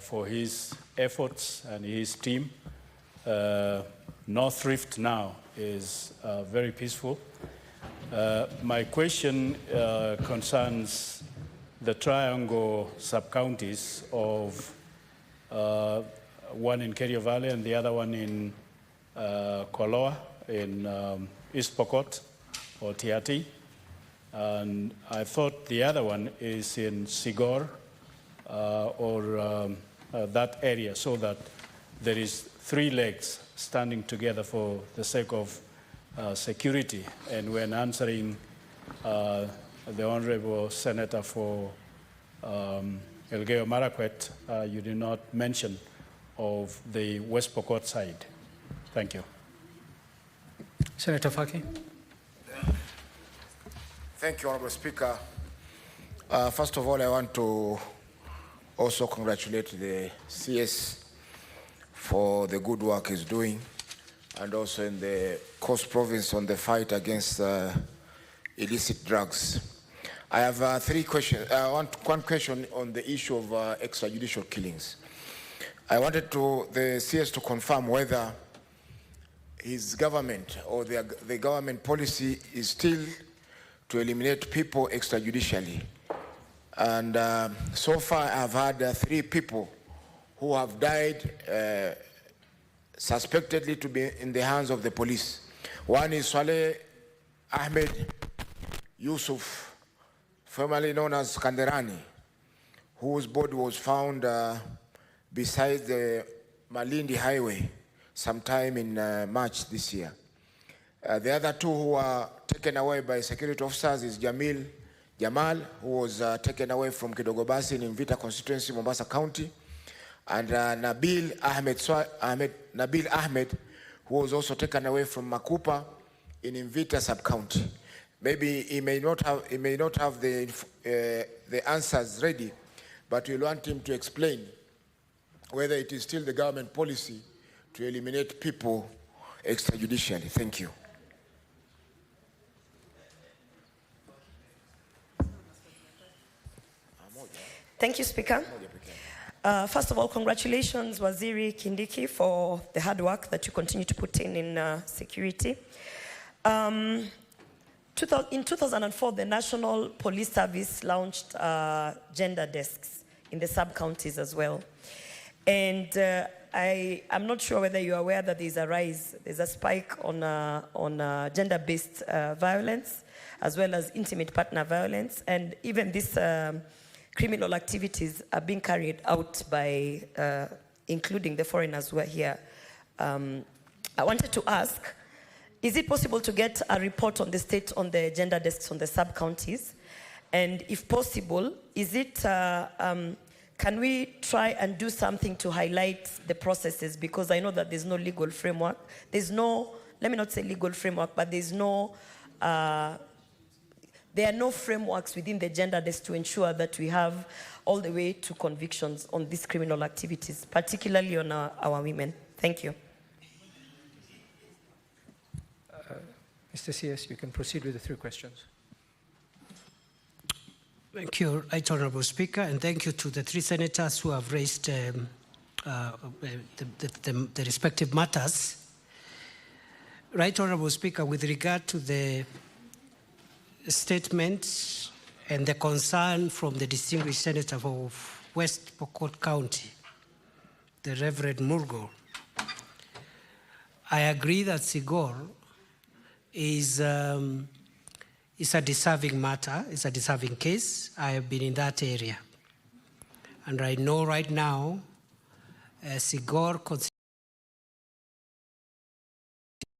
for his efforts and his team. North Rift now is very peaceful. My question concerns the triangle sub-counties of one in Kerio Valley and the other one in Koloa in East Pokot or Tiati. And I thought the other one is in Sigor or that area, so that there is 3 legs standing together for the sake of security. And when answering the Honorable Senator for Elgeyo Marakwet, you did not mention of the West Pokot side. Thank you. Senator Faki. Thank you, Honorable Speaker. First of all, I want to also congratulate the CS for the good work he's doing, and also in the Coast Province on the fight against illicit drugs. I have 3 questions. One question on the issue of extrajudicial killings. I wanted the CS to confirm whether his government or the government policy is still to eliminate people extrajudicially. And so far I've had 3 people who have died suspectedly to be in the hands of the police. One is Saleh Ahmed Yusuf, formerly known as Kanderani, whose body was found beside the Malindi Highway sometime in March this year. The other 2 who were taken away by security officers is Jamal, who was taken away from Kidogobasi in Mvita constituency, Mombasa County, and Nabil Ahmed, who was also taken away from Makupa in Mvita sub-county. Maybe he may not have the answers ready, but we want him to explain whether it is still the government policy to eliminate people extrajudicially. Thank you. Thank you, Speaker. First of all, congratulations, Waziri Kindiki, for the hard work that you continue to put in security. In 2004, the National Police Service launched gender desks in the sub-counties as well. And I'm not sure whether you're aware that there's a spike on gender-based violence, as well as intimate partner violence, and even this criminal activities are being carried out by, including the foreigners who are here. I wanted to ask, is it possible to get a report on the state on the gender desks on the sub-counties? And if possible, is it, can we try and do something to highlight the processes? Because I know that there's no legal framework. There's no, let me not say legal framework, but there's no, there are no frameworks within the gender desk to ensure that we have all the way to convictions on these criminal activities, particularly on our women. Thank you. Mr. CS, you can proceed with the 3 questions. Thank you, Right Honourable Speaker, and thank you to the 3 senators who have raised the respective matters. Right Honourable Speaker, with regard to the statement and the concern from the distinguished senator of West Pokot County, the Reverend Murgo, I agree that Sigor is a deserving matter, it's a deserving case. I have been in that area. And I know right now, Sigor considers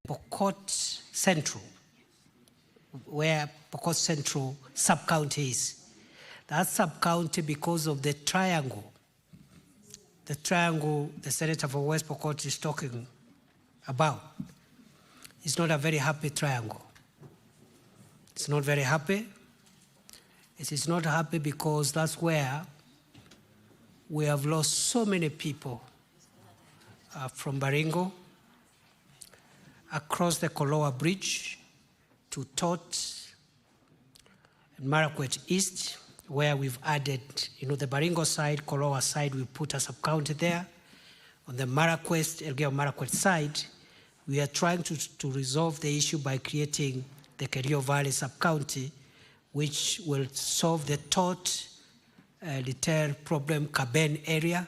Pokot Central, where Pokot Central sub-county is. That sub-county, because of the triangle the senator for West Pokot is talking about, is not a very happy triangle. It's not very happy. It is not happy because that's where we have lost so many people from Baringo, across the Koloa Bridge to Tot and Marakwet East, where we've added, the Baringo side, Kolowa side, we put a sub-county there. On the Elgeyo Marakwet side, we are trying to resolve the issue by creating the Kerio Valley sub-county, which will solve the Tot, Liter problem, Kaben area.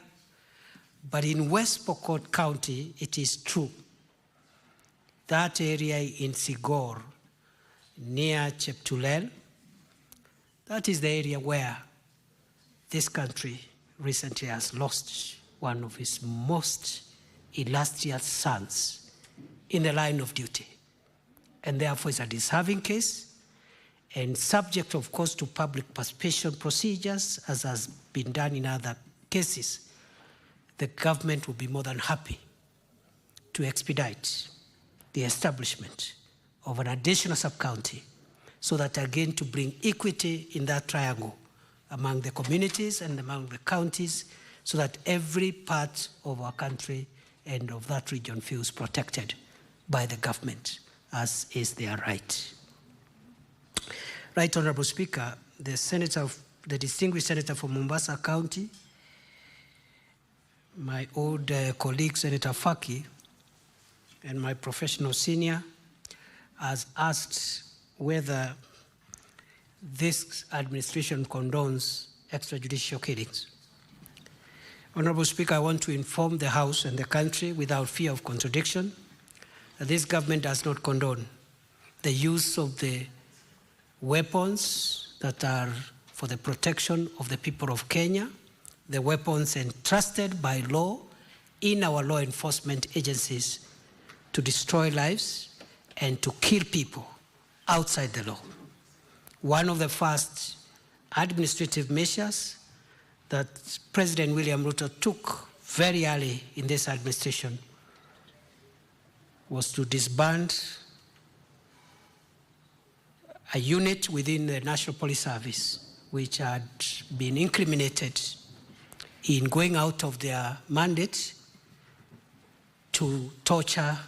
But in West Pokot County, it is true. That area in Sigor, near Cheptulel, that is the area where this country recently has lost one of its most illustrious sons in the line of duty. And therefore it's a deserving case and subject, of course, to public participation procedures, as has been done in other cases. The government will be more than happy to expedite the establishment of an additional sub-county so that, again, to bring equity in that triangle among the communities and among the counties, so that every part of our country and of that region feels protected by the government, as is their right. Right, Honorable Speaker, the distinguished senator from Mombasa County, my old colleague, Senator Faki, and my professional senior, has asked whether this administration condones extrajudicial killings. Honorable Speaker, I want to inform the House and the country without fear of contradiction that this government does not condone the use of the weapons that are for the protection of the people of Kenya, the weapons entrusted by law in our law enforcement agencies to destroy lives and to kill people outside the law. One of the first administrative measures that President William Ruto took very early in this administration was to disband a unit within the National Police Service which had been incriminated in going out of their mandate to torture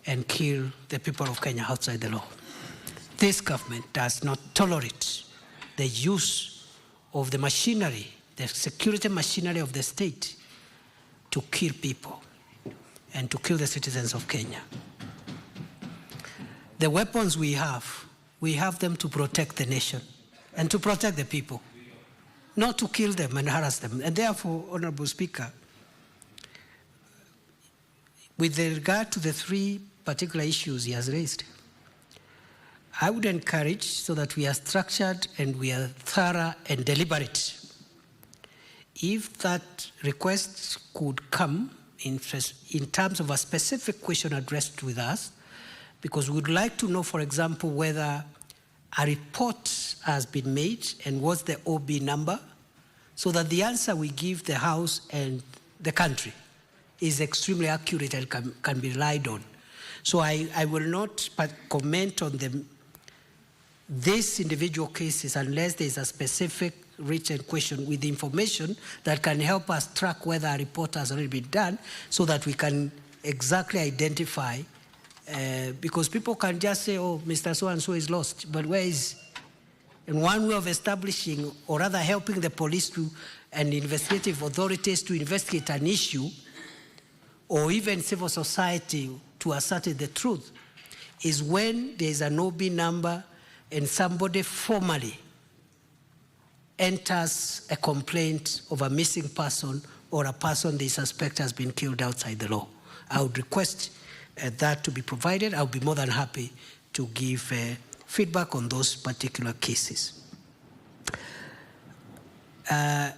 and kill the people of Kenya outside the law. This government does not tolerate the use of the machinery, the security machinery of the state, to kill people and to kill the citizens of Kenya. The weapons we have them to protect the nation and to protect the people, not to kill them and harass them. And therefore, Honorable Speaker, with regard to the three particular issues he has raised, I would encourage, so that we are structured and we are thorough and deliberate, if that request could come in terms of a specific question addressed with us, because we would like to know, for example, whether a report has been made and what's the OB number, so that the answer we give the House and the country is extremely accurate and can be relied on. So I will not comment on these individual cases unless there is a specific written question with information that can help us track whether a report has already been done, so that we can exactly identify, because people can just say, oh, Mr. So-and-so is lost, but where is he? And one way of establishing, or rather helping the police and investigative authorities to investigate an issue, or even civil society to ascertain the truth, is when there is an OB number and somebody formally enters a complaint of a missing person or a person they suspect has been killed outside the law. I would request that to be provided. I would be more than happy to give feedback on those particular cases. I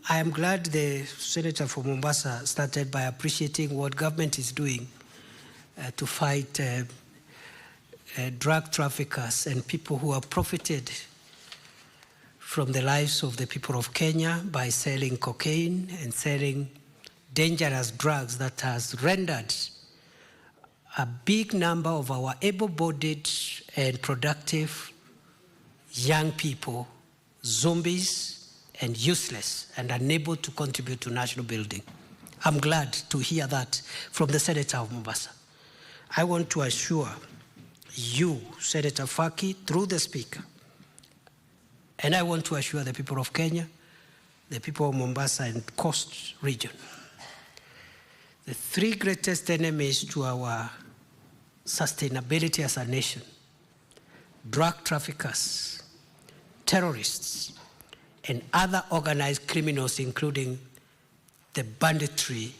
am glad the Senator from Mombasa started by appreciating what government is doing to fight drug traffickers and people who have profited from the lives of the people of Kenya by selling cocaine and selling dangerous drugs that has rendered a big number of our able-bodied and productive young people zombies and useless and unable to contribute to national building. I'm glad to hear that from the Senator of Mombasa. I want to assure you, Senator Faki, through the Speaker, And I want to assure the people of Kenya, the people of Mombasa and Coast region, the three greatest enemies to our sustainability as a nation: drug traffickers, terrorists, and other organized criminals, including the banditry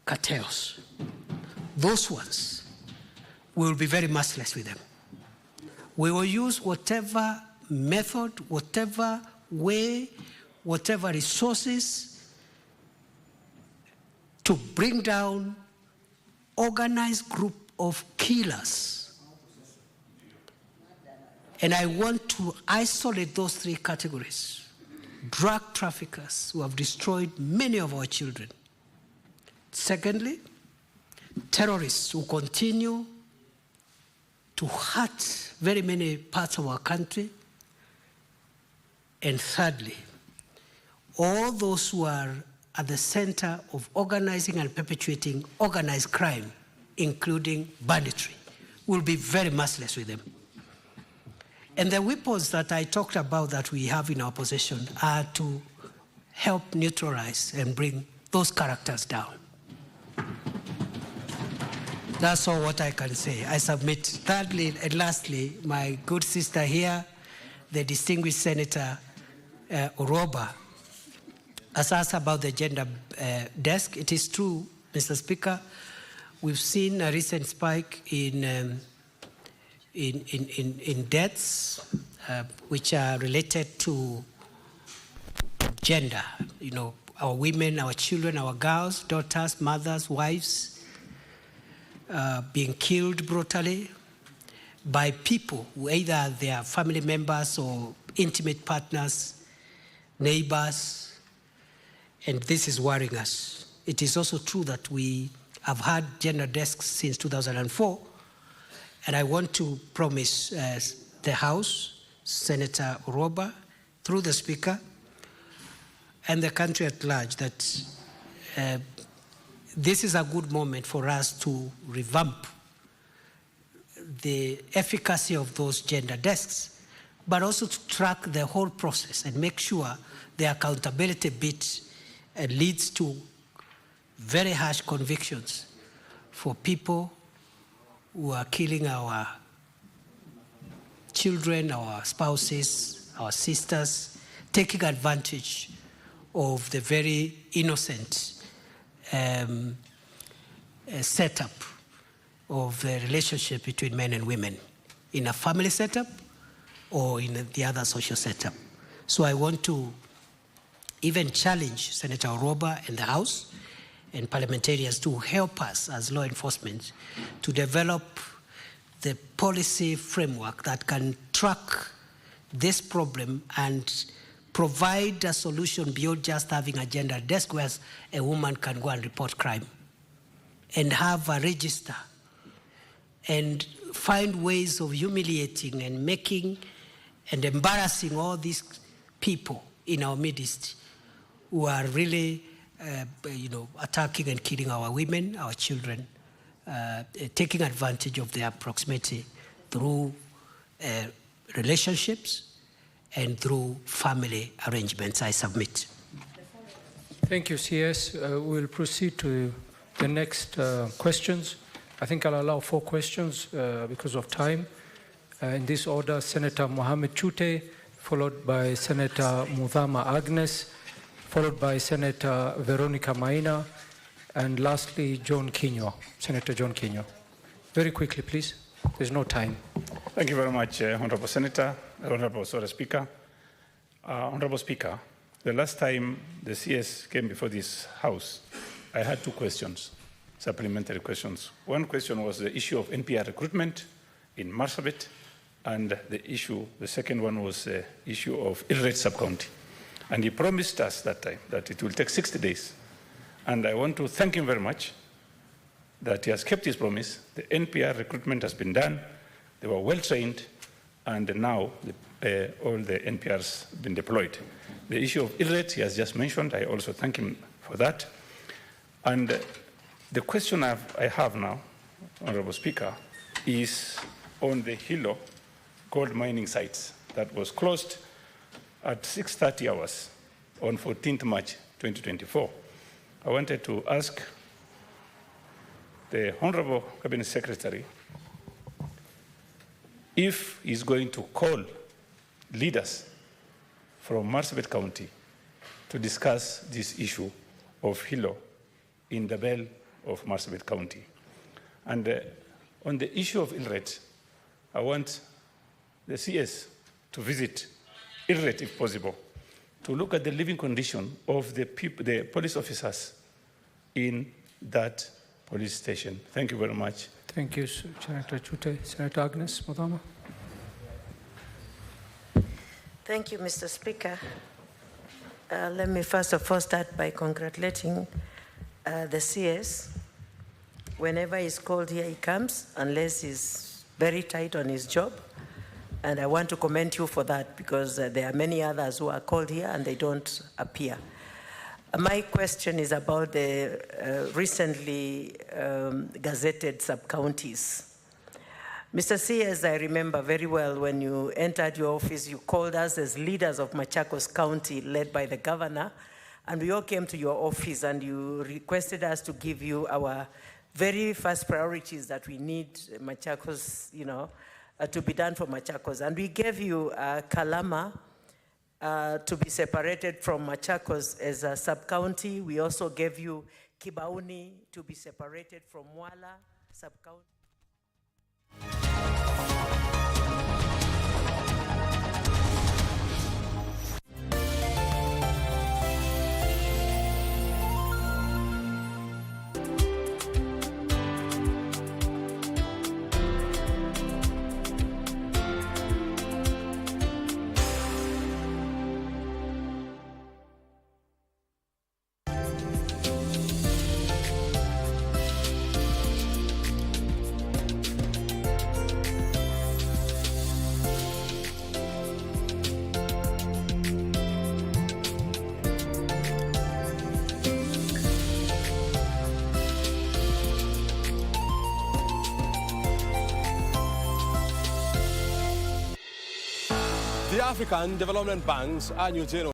cartels. Those ones, we will be very merciless with them. We will use whatever method, whatever way, whatever resources to bring down organized group of killers. And I want to isolate those three categories: drug traffickers who have destroyed many of our children. Secondly, terrorists who continue to hurt very many parts of our country. And thirdly, all those who are at the center of organizing and perpetuating organized crime, including banditry. We'll be very merciless with them. And the weapons that I talked about that we have in our possession are to help neutralize and bring those characters down. That's all what I can say. I submit. Thirdly and lastly, my good sister here, the distinguished Senator Oroba, has asked about the gender desk. It is true, Mr. Speaker, we've seen a recent spike in deaths which are related to gender. You know, our women, our children, our girls, daughters, mothers, wives, being killed brutally by people who either they are family members or intimate partners, neighbors, and this is worrying us. It is also true that we have had gender desks since 2004, and I want to promise the House, Senator Oroba, through the Speaker, and the country at large that this is a good moment for us to revamp the efficacy of those gender desks, but also to track the whole process and make sure the accountability bit leads to very harsh convictions for people who are killing our children, our spouses, our sisters, taking advantage of the very innocent setup of the relationship between men and women in a family setup or in the other social setup. So I want to even challenge Senator Oroba and the House and parliamentarians to help us as law enforcement to develop the policy framework that can track this problem and provide a solution beyond just having a gender desk where a woman can go and report crime, and have a register and find ways of humiliating and making and embarrassing all these people in our midst who are really attacking and killing our women, our children, taking advantage of their proximity through relationships and through family arrangements. I submit. Thank you, CS. We'll proceed to the next questions. I think I'll allow 4 questions because of time. In this order, Senator Mohamed Chute, followed by Senator Muthama Agnes, followed by Senator Veronica Maina, and lastly, John Kinyo, Senator John Kinyo. Very quickly, please. There's no time. Thank you very much, Honorable Senator, Honorable Speaker. Honorable Speaker, the last time the CS came before this House, I had 2 questions, supplementary questions. One question was the issue of NPR recruitment in Marsabit, and the second one was the issue of Ilret sub-county. And he promised us that time that it will take 60 days. And I want to thank him very much that he has kept his promise. The NPR recruitment has been done. They were well trained, and now all the NPRs have been deployed. The issue of Ilret he has just mentioned. I also thank him for that. And the question I have now, Honorable Speaker, is on the Hilo gold mining sites. that was closed at 6:30 hours on 14th March 2024. I wanted to ask the Honorable Cabinet Secretary if he's going to call leaders from Marsabit County to discuss this issue of Hilo in the bell of Marsabit County. And on the issue of Ilret, I want the CS to visit Ilret if possible, to look at the living condition of the police officers in that police station. Thank you very much. Thank you, Senator Chute. Senator Agnes Muthama. Thank you, Mr. Speaker. Let me first of all start by congratulating the CS. Whenever he's called here, he comes, unless he's very tight on his job. And I want to commend you for that, because there are many others who are called here and they don't appear. My question is about the recently gazetted sub-counties. Mr. CS, I remember very well when you entered your office, you called us as leaders of Machakos County, led by the governor, and we all came to your office and you requested us to give you our very first priorities that we need Machakos, to be done for Machakos. And we gave you Kalama to be separated from Machakos as a sub-county. We also gave you Kibauni to be separated from Mwala sub-county. The African Development Bank's annual general